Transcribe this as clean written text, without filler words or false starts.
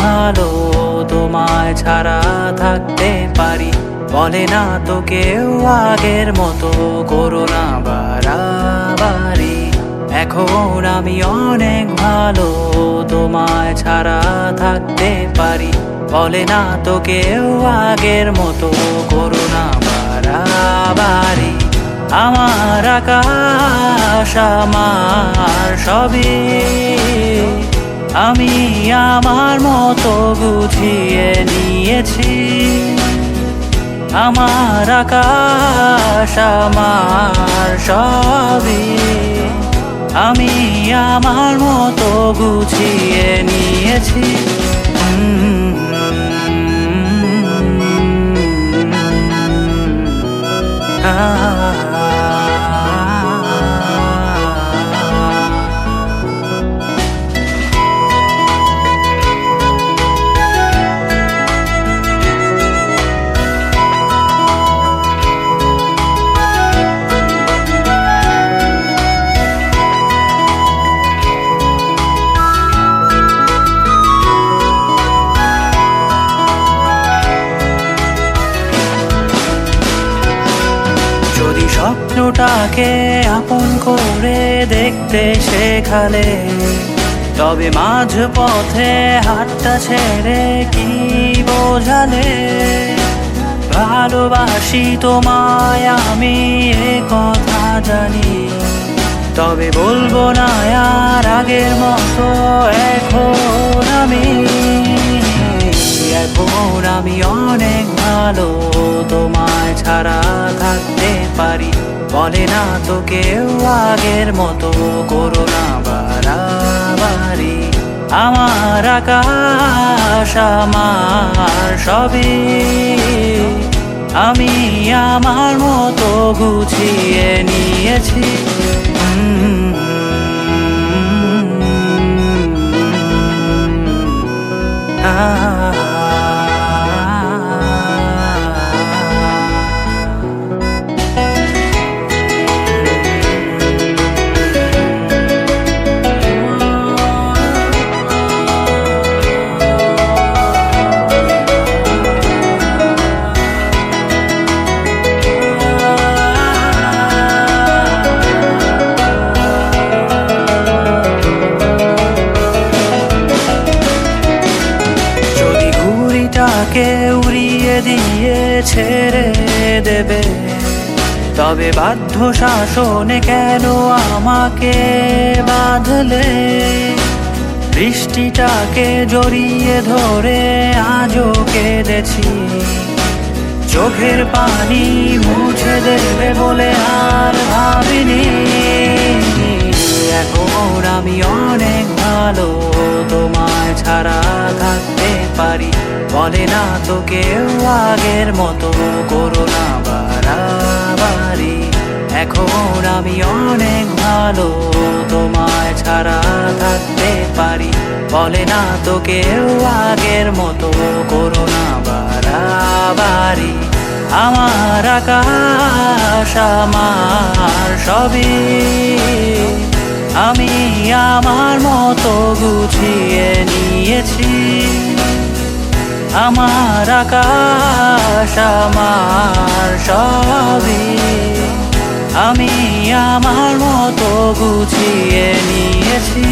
ভালো তোমায় ছাড়া থাকতে পারি, বলে না তো কেউ আগের মতো করো না বাড়াবাড়ি। এখন আমি অনেক ভালো তোমায় ছাড়া থাকতে পারি, বলে না তো কেউ আগের মতো করো না বাড়াবাড়ি। আমার আকাশ আমার সবই আমি আমার মতো বুঝিয়ে নিয়েছি। আমার আকাশ আমার সবই আমি আমার মতো বুঝিয়ে নিয়েছি। যদি স্বপ্নটাকে আপন করে দেখতে শেখালে, তবে মাঝ পথে হাতটা ছেড়ে কি বোঝালে? ভালোবাসি তোমায় আমি এ কথা জানি, তবে বলবো না আর আগের মতো। এখন আমি অনেক ভালো তোমায় ছাড়া থাকতে পারি, বলে না তো কেউ আগের মতো করো না বাড়াবাড়ি। আমার আকাশ আমার সবই আমি আমার মতো গুছিয়ে নিয়েছি। কে উড়িয়ে দিয়ে ছেড়ে দেবে, তবে বাধ্য শাসনে কেন আমাকে বাঁধলে? বৃষ্টিটাকে জড়িয়ে ধরে আজও কেঁদেছি, চোখের পানি মুছে দেবে বলে আর ভাবিনি। এখন আমি অনেক ভালো তোমায় ছাড়া থাকতে পারি, বলে না তো কেউ আগের মতো করো না বাড়াবাড়ি। এখন আমি অনেক ভালো তোমায় ছাড়া থাকতে পারি, বলে না তো কেউ আগের মতো করো না বাড়াবাড়ি। আমার আকাশ আমার সবই আমি আমার মতো গুছিয়ে নিয়েছি। আমার আকাশ আমার সবই আমি আমার মতো গুছিয়ে নিয়েছি।